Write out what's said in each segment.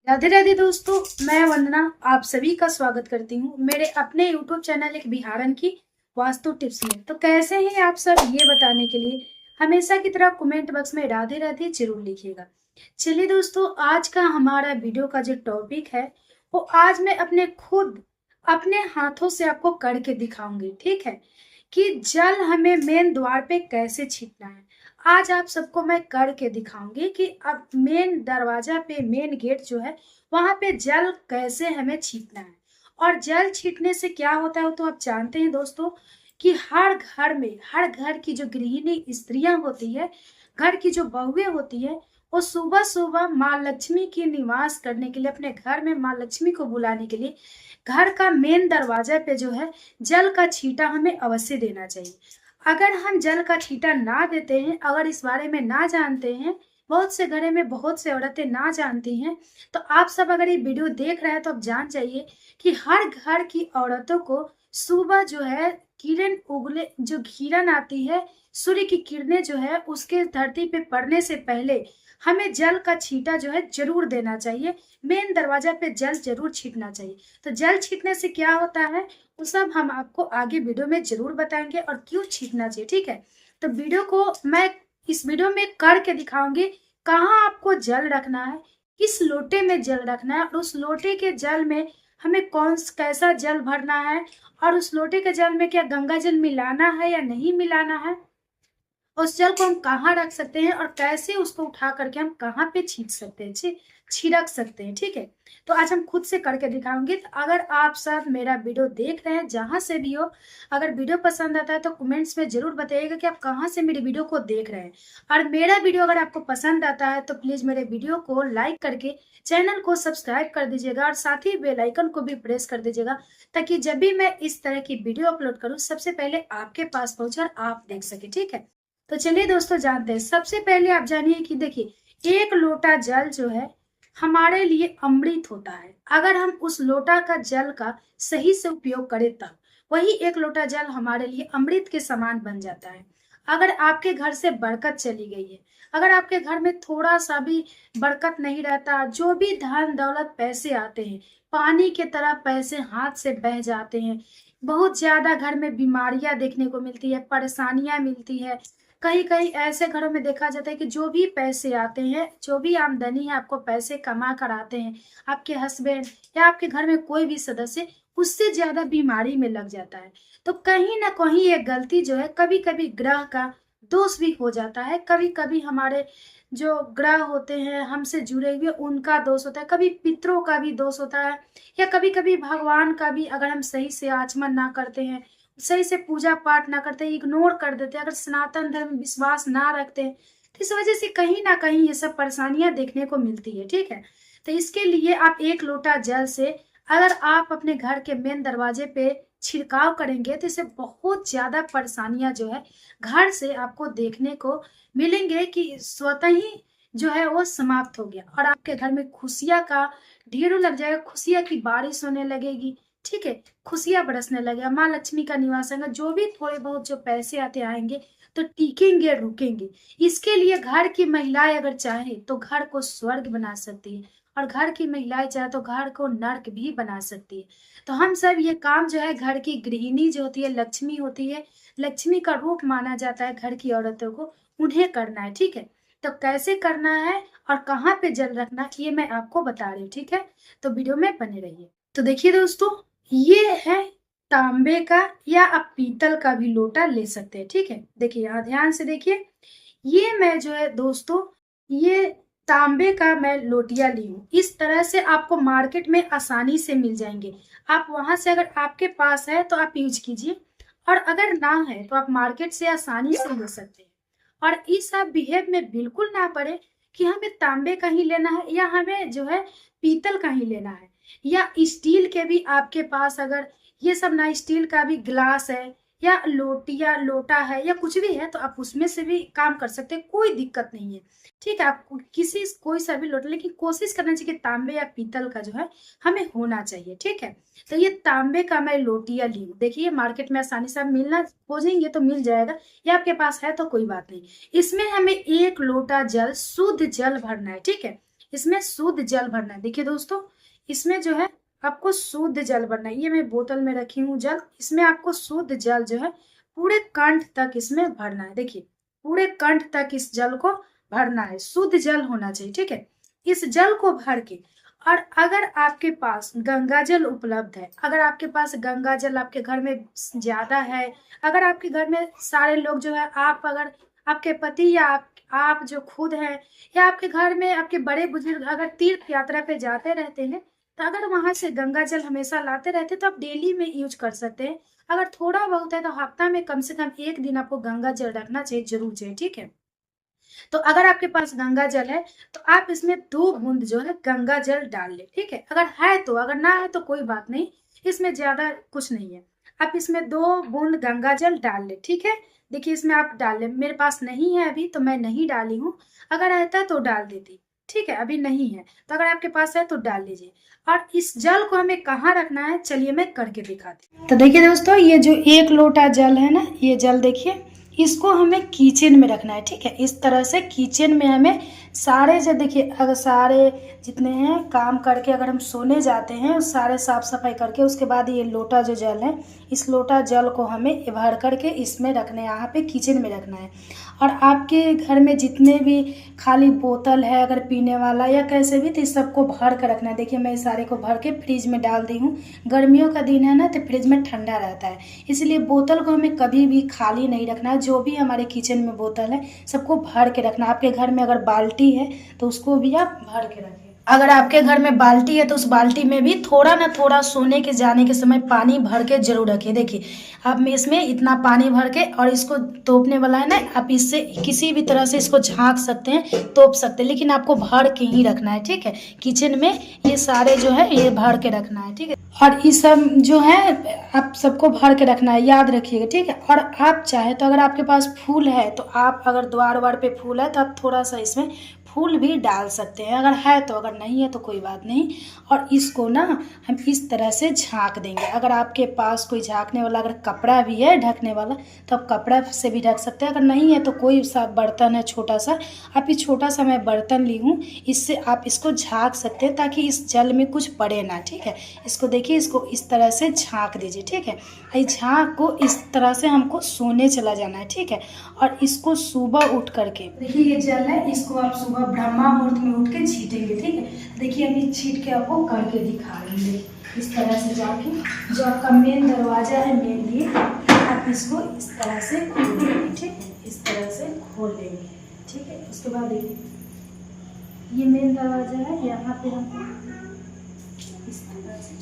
राधे राधे दोस्तों, मैं वंदना आप सभी का स्वागत करती हूँ मेरे अपने YouTube चैनल एक बिहारन की वास्तु टिप्स में। तो कैसे हैं आप सब, ये बताने के लिए हमेशा की तरह कमेंट बॉक्स में राधे राधे जरूर लिखिएगा। चलिए दोस्तों, आज का हमारा वीडियो का जो टॉपिक है वो आज मैं अपने हाथों से आपको करके दिखाऊंगी। ठीक है, कि जल हमें मेन द्वार पे कैसे छींटना है। आज आप सबको मैं करके दिखाऊंगी कि अब मेन दरवाजा पे, मेन गेट जो है वहां पे जल कैसे हमें छींटना है। और जल छींटने से क्या होता है वो तो आप जानते हैं दोस्तों, कि हर घर की जो गृहिणी स्त्रियां होती है, घर की जो बहुएं होती है, वो सुबह सुबह माँ लक्ष्मी की निवास करने के लिए, अपने घर में माँ लक्ष्मी को बुलाने के लिए घर का मेन दरवाजा पे जो है जल का छींटा हमें अवश्य देना चाहिए। अगर हम जल का छींटा ना देते हैं, अगर इस बारे में ना जानते हैं, बहुत से घरों में बहुत से औरतें ना जानती हैं, तो आप सब अगर ये वीडियो देख रहे हैं तो आप जान जाइए कि हर घर की औरतों को सुबह जो है किरण उगले, जो किरण आती है, सूर्य की किरणें जो है उसके धरती पे पड़ने से पहले हमें जल का छींटा जो है जरूर देना चाहिए। मेन दरवाजा पे जल जरूर छींटना चाहिए। तो जल छींटने से क्या होता है वो सब हम आपको आगे वीडियो में जरूर बताएंगे और क्यों छींटना चाहिए। ठीक है, तो वीडियो को मैं इस वीडियो में करके दिखाऊंगी कहाँ आपको जल रखना है, किस लोटे में जल रखना है, और उस लोटे के जल में हमें कैसा जल भरना है, और उस लोटे के जल में क्या गंगा जल मिलाना है या नहीं मिलाना है, उस जल को हम कहाँ रख सकते हैं और कैसे उसको उठा करके हम कहाँ पे छींट सकते हैं, छिड़क सकते हैं। ठीक है, तो आज हम खुद से करके दिखाऊंगे। तो अगर आप सब मेरा वीडियो देख रहे हैं जहां से भी हो, अगर वीडियो पसंद आता है तो कमेंट्स में जरूर बताइएगा कि आप कहाँ से मेरे वीडियो को देख रहे हैं। और मेरा वीडियो अगर आपको पसंद आता है तो प्लीज मेरे वीडियो को लाइक करके चैनल को सब्सक्राइब कर दीजिएगा और साथ ही बेल आइकन को भी प्रेस कर दीजिएगा, ताकि जब भी मैं इस तरह की वीडियो अपलोड करूँ सबसे पहले आपके पास पहुंचे और आप देख सके। ठीक है, तो चलिए दोस्तों जानते हैं। सबसे पहले आप जानिए कि देखिए, एक लोटा जल जो है हमारे लिए अमृत होता है। अगर हम उस लोटा का जल का सही से उपयोग करें तब वही एक लोटा जल हमारे लिए अमृत के समान बन जाता है। अगर आपके घर से बरकत चली गई है, अगर आपके घर में थोड़ा सा भी बरकत नहीं रहता, जो भी धन दौलत पैसे आते हैं पानी की तरह पैसे हाथ से बह जाते हैं, बहुत ज्यादा घर में बीमारियां देखने को मिलती है, परेशानियां मिलती है। कहीं कहीं ऐसे घरों में देखा जाता है कि जो भी पैसे आते हैं, जो भी आमदनी है, आपको पैसे कमा कर आते हैं, आपके हस्बैंड या आपके घर में कोई भी सदस्य उससे ज्यादा बीमारी में लग जाता है। तो कहीं ना कहीं ये गलती जो है, कभी कभी ग्रह का दोष भी हो जाता है, कभी कभी हमारे जो ग्रह होते हैं हमसे जुड़े हुए उनका दोष होता है, कभी पितरों का भी दोष होता है, या कभी कभी भगवान का भी, अगर हम सही से आचमन ना करते हैं, सही से पूजा पाठ ना करते, इग्नोर कर देते, अगर सनातन धर्म में विश्वास ना रखते हैं, तो इस वजह से कहीं ना कहीं ये सब परेशानियां देखने को मिलती है। ठीक है, तो इसके लिए आप एक लोटा जल से अगर आप अपने घर के मेन दरवाजे पे छिड़काव करेंगे तो इससे बहुत ज्यादा परेशानियां जो है घर से आपको देखने को मिलेंगे, कि स्वतः ही जो है वो समाप्त हो गया और आपके घर में खुशियां का ढेरों लग जाएगा, खुशियां की बारिश होने लगेगी। ठीक है, खुशियां बरसने लगेगा, माँ लक्ष्मी का निवास होगा, जो भी थोड़े बहुत जो पैसे आते आएंगे तो टिकेंगे, रुकेंगे। इसके लिए घर की महिलाएं अगर चाहे तो घर को स्वर्ग बना सकती है, और घर की महिलाएं चाहे तो घर को नर्क भी बना सकती है। तो हम सब ये काम जो है, घर की गृहिणी जो होती है, लक्ष्मी होती है, लक्ष्मी का रूप माना जाता है घर की औरतों को, उन्हें करना है। ठीक है, तो कैसे करना है और कहाँ पे जल रखना है ये मैं आपको बता रही हूँ। ठीक है, तो वीडियो में बने रहिए। तो देखिए दोस्तों, ये है तांबे का या आप पीतल का भी लोटा ले सकते हैं। ठीक है, देखिए यहाँ ध्यान से देखिए, ये मैं जो है दोस्तों, ये तांबे का मैं लोटिया ली हूँ। इस तरह से आपको मार्केट में आसानी से मिल जाएंगे। आप वहां से, अगर आपके पास है तो आप यूज कीजिए, और अगर ना है तो आप मार्केट से आसानी से ले सकते हैं। और इस आप बिहेव में बिल्कुल ना पड़े कि हमें तांबे का ही लेना है या हमें जो है पीतल का ही लेना है, या स्टील के भी आपके पास, अगर ये सब ना, स्टील का भी ग्लास है या लोटिया लोटा है या कुछ भी है, तो आप उसमें से भी काम कर सकते हैं, कोई दिक्कत नहीं है। ठीक है, आप किसी कोई सा भी लोटा, लेकिन कोशिश करना चाहिए कि तांबे या पीतल का जो है हमें होना चाहिए। ठीक है, तो ये तांबे का मैं लोटिया ली हूँ। देखिए मार्केट में आसानी से आप मिलना खोजेंगे तो मिल जाएगा, या आपके पास है तो कोई बात नहीं। इसमें हमें एक लोटा जल, शुद्ध जल भरना है। ठीक है, इसमें शुद्ध जल भरना है। देखिए दोस्तों, इसमें जो है आपको शुद्ध जल भरना है। ये मैं बोतल में रखी हूँ जल, इसमें आपको शुद्ध जल जो है पूरे कंठ तक इसमें भरना है। देखिए पूरे कंठ तक इस जल को भरना है, शुद्ध जल होना चाहिए, ठीक है। इस जल को भर के, और अगर आपके पास गंगा जल उपलब्ध है, अगर आपके पास गंगा जल आपके घर में ज्यादा है, अगर आपके घर में सारे लोग जो है, आप अगर आपके पति या आप जो खुद हैं, या आपके घर में आपके बड़े बुजुर्ग अगर तीर्थ यात्रा पे जाते रहते हैं, तो अगर वहां से गंगा जल हमेशा लाते रहते तो आप डेली में यूज कर सकते हैं। अगर थोड़ा बहुत है तो हफ्ता में कम से कम एक दिन आपको गंगा जल रखना चाहिए, जरूर चाहिए, ठीक है। तो अगर आपके पास गंगा जल है तो आप इसमें 2 बूंद जो है गंगा जल डाल ले, ठीक है। अगर है तो, अगर ना है तो कोई बात नहीं, इसमें ज्यादा कुछ नहीं है। आप इसमें 2 बूंद गंगा जल डाल ले, ठीक है। देखिए इसमें आप डाल ले, मेरे पास नहीं है अभी तो मैं नहीं डाली हूँ, अगर रहता तो डाल देती, ठीक है। अभी नहीं है तो अगर आपके पास है तो डाल लीजिए। और इस जल को हमें कहाँ रखना है, चलिए मैं करके दिखाती हूँ। तो देखिए दोस्तों, ये जो 1 लोटा जल है ना, ये जल देखिए, इसको हमें किचन में रखना है, ठीक है। इस तरह से किचन में हमें सारे जो, देखिए अगर सारे जितने हैं काम करके अगर हम सोने जाते हैं, उस सारे साफ सफाई करके उसके बाद ये लोटा जो जल है, इस लोटा जल को हमें भर करके इसमें रखना है, यहाँ पे किचन में रखना है। और आपके घर में जितने भी खाली बोतल है अगर पीने वाला या कैसे भी, तो इस सबको भर कर रखना है। देखिए मैं इस सारे को भर के फ्रिज में डाल दी हूँ। गर्मियों का दिन है ना, तो फ्रिज में ठंडा रहता है, इसलिए बोतल को हमें कभी भी खाली नहीं रखना है। जो भी हमारे किचन में बोतल है सबको भर के रखना। आपके घर में अगर बाल्टी है तो उसको भी आप भर के रखें। अगर आपके घर में बाल्टी है तो उस बाल्टी में भी थोड़ा ना थोड़ा सोने के जाने के समय पानी भर के जरूर रखिए। देखिए आप में इसमें इतना पानी भर के, और इसको तोपने वाला है ना, आप इससे किसी भी तरह से इसको झाँक सकते हैं, तोप सकते हैं, लेकिन आपको भर के ही रखना है, ठीक है। किचन में ये सारे जो है ये भर के रखना है, ठीक है। और ये सब जो है आप सबको भर के रखना है, याद रखिएगा, ठीक है। और आप चाहे तो अगर आपके पास फूल है तो आप, अगर द्वार वार पे फूल है तो आप थोड़ा सा इसमें फूल भी डाल सकते हैं, अगर है तो, अगर नहीं है तो कोई बात नहीं। और इसको ना हम इस तरह से झाँक देंगे। अगर आपके पास कोई झाँकने वाला अगर कपड़ा भी है ढकने वाला तो आप कपड़ा से भी ढक सकते हैं, अगर नहीं है तो कोई सा बर्तन है छोटा सा, आप ये छोटा सा मैं बर्तन ली हूँ, इससे आप इसको झाँक सकते हैं ताकि इस जल में कुछ पड़े ना, ठीक है। इसको देखिए, इसको इस तरह से झाँक दीजिए, ठीक है। इस झाँक को इस तरह से हमको सोने चला जाना है, ठीक है। और इसको सुबह उठ करके, देखिए ये जल है, इसको आप सुबह ब्रह्मा मुहूर्त में उठ के छीटेंगे, ठीक है। देखिए अभी छीट के आपको करके दिखा रही हूँ। इस तरह से जाके जो आपका मेन दरवाजा है, मेन लिए आप इसको इस तरह से खोल लेंगे, ठीक है। इस तरह से खोल लेंगे, ठीक है। उसके बाद देखिए ये मेन दरवाजा है, यहाँ पे हमको इस तरह से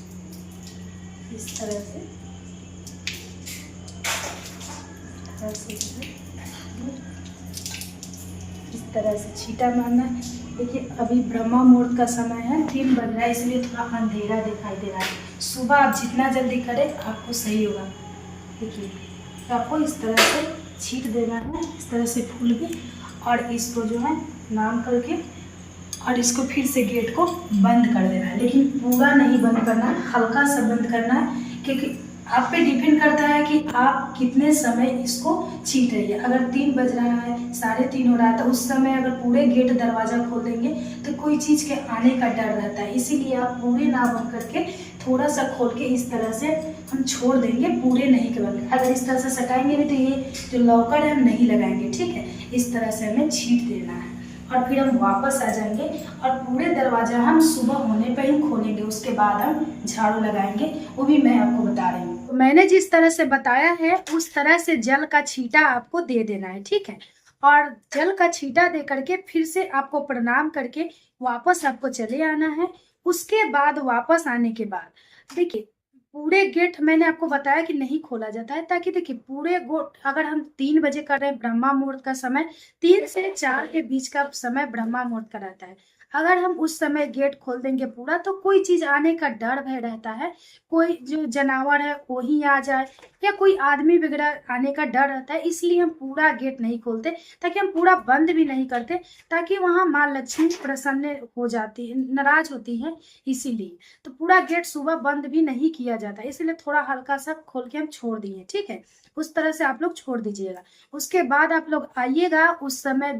इस तरह से छीटा मारना है। देखिए अभी ब्रह्मा मुहूर्त का समय है, 3 बज रहा है, इसलिए थोड़ा अंधेरा दिखाई दे रहा है। सुबह आप जितना जल्दी करें आपको सही होगा। देखिए तो आपको इस तरह से छीट देना है, इस तरह से फूल भी, और इसको जो है नाम करके, और इसको फिर से गेट को बंद कर देना है। लेकिन पूरा नहीं बंद करना है, हल्का सा बंद करना है, क्योंकि आप पे डिपेंड करता है कि आप कितने समय इसको छीट रही है। अगर 3 बज रहा है, 3:30 हो रहा है, तो उस समय अगर पूरे गेट दरवाज़ा खोल देंगे तो कोई चीज़ के आने का डर रहता है, इसीलिए आप पूरे ना बंद करके थोड़ा सा खोल के इस तरह से हम छोड़ देंगे, पूरे नहीं करेंगे। अगर इस तरह से सटाएंगे भी तो ये जो लॉकर है हम नहीं लगाएंगे, ठीक है। इस तरह से हमें छीट देना है, और फिर हम वापस आ जाएंगे और पूरे दरवाज़ा हम सुबह होने पर ही खोलेंगे। उसके बाद हम झाड़ू लगाएंगे, वो भी मैं आपको बता रही हूँ। तो मैंने जिस तरह से बताया है उस तरह से जल का छींटा आपको दे देना है, ठीक है। और जल का छींटा दे करके फिर से आपको प्रणाम करके वापस आपको चले आना है। उसके बाद वापस आने के बाद देखिए पूरे गेट मैंने आपको बताया कि नहीं खोला जाता है, ताकि देखिए पूरे गोट, अगर हम 3 बजे कर रहे हैं ब्रह्मा मुहूर्त का समय, 3 से 4 के बीच का समय ब्रह्मा मुहूर्त का रहता है। अगर हम उस समय गेट खोल देंगे पूरा तो कोई चीज आने का डर भय रहता है, कोई जो जानवर है वो ही आ जाए, या कोई आदमी वगैरह आने का डर रहता है, इसलिए हम पूरा गेट नहीं खोलते, ताकि हम पूरा बंद भी नहीं करते, ताकि वहां माँ लक्ष्मी प्रसन्न हो जाती है, नाराज होती है, इसीलिए। तो पूरा गेट सुबह बंद भी नहीं किया जाता, इसलिए थोड़ा हल्का सा खोल के हम छोड़ दिए, ठीक है। उस तरह से आप लोग छोड़ दीजिएगा। उसके बाद आप लोग आइएगा, उस समय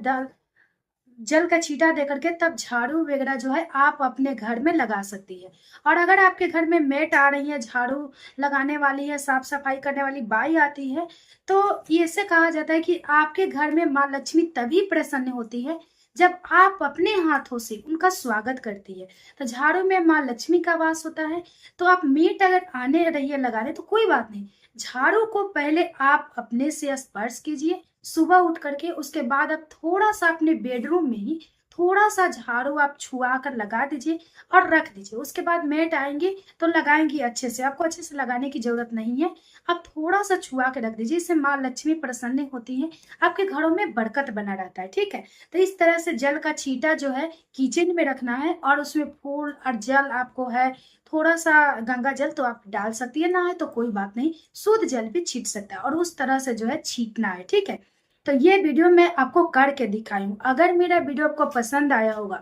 जल का छींटा दे करके तब झाड़ू वगैरह जो है आप अपने घर में लगा सकती है। और अगर आपके घर में मेट आ रही है, झाड़ू लगाने वाली है, साफ सफाई करने वाली बाई आती है, तो ऐसे कहा जाता है कि आपके घर में माँ लक्ष्मी तभी प्रसन्न होती है जब आप अपने हाथों से उनका स्वागत करती है। तो झाड़ू में माँ लक्ष्मी का वास होता है। तो आप मेट अगर आने रही है लगाने तो कोई बात नहीं, झाड़ू को पहले आप अपने से स्पर्श कीजिए सुबह उठ करके। उसके बाद आप थोड़ा सा अपने बेडरूम में ही थोड़ा सा झाड़ू आप छुआ कर लगा दीजिए और रख दीजिए। उसके बाद मेट आएंगे तो लगाएंगी अच्छे से, आपको अच्छे से लगाने की जरूरत नहीं है। आप थोड़ा सा छुआ के रख दीजिए, इससे माँ लक्ष्मी प्रसन्न होती है, आपके घरों में बरकत बना रहता है। ठीक है, तो इस तरह से जल का छींटा जो है किचन में रखना है और उसमें फूल और जल आपको है, थोड़ा सा गंगा जल तो आप डाल सकती है, ना है तो कोई बात नहीं, शुद्ध जल भी छींट सकता है और उस तरह से जो है छींटना है। ठीक है, तो ये वीडियो मैं आपको करके दिखाई हूँ। अगर मेरा वीडियो आपको पसंद आया होगा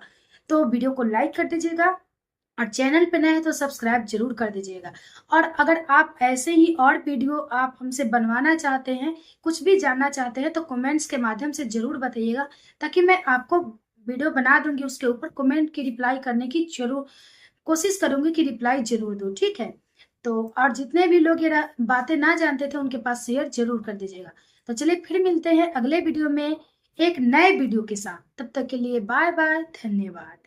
तो वीडियो को लाइक कर दीजिएगा और चैनल पे नए हैं तो सब्सक्राइब जरूर कर दीजिएगा। और अगर आप ऐसे ही और वीडियो आप हमसे बनवाना चाहते हैं, कुछ भी जानना चाहते हैं, तो कमेंट्स के माध्यम से जरूर बताइएगा, ताकि मैं आपको वीडियो बना दूंगी, उसके ऊपर कमेंट की रिप्लाई करने की जरूर कोशिश करूंगी कि रिप्लाई जरूर दूं। ठीक है, तो और जितने भी लोग ये बातें ना जानते थे उनके पास शेयर जरूर कर दीजिएगा। तो चलिए फिर मिलते हैं अगले वीडियो में एक नए वीडियो के साथ, तब तक के लिए बाय बाय, धन्यवाद।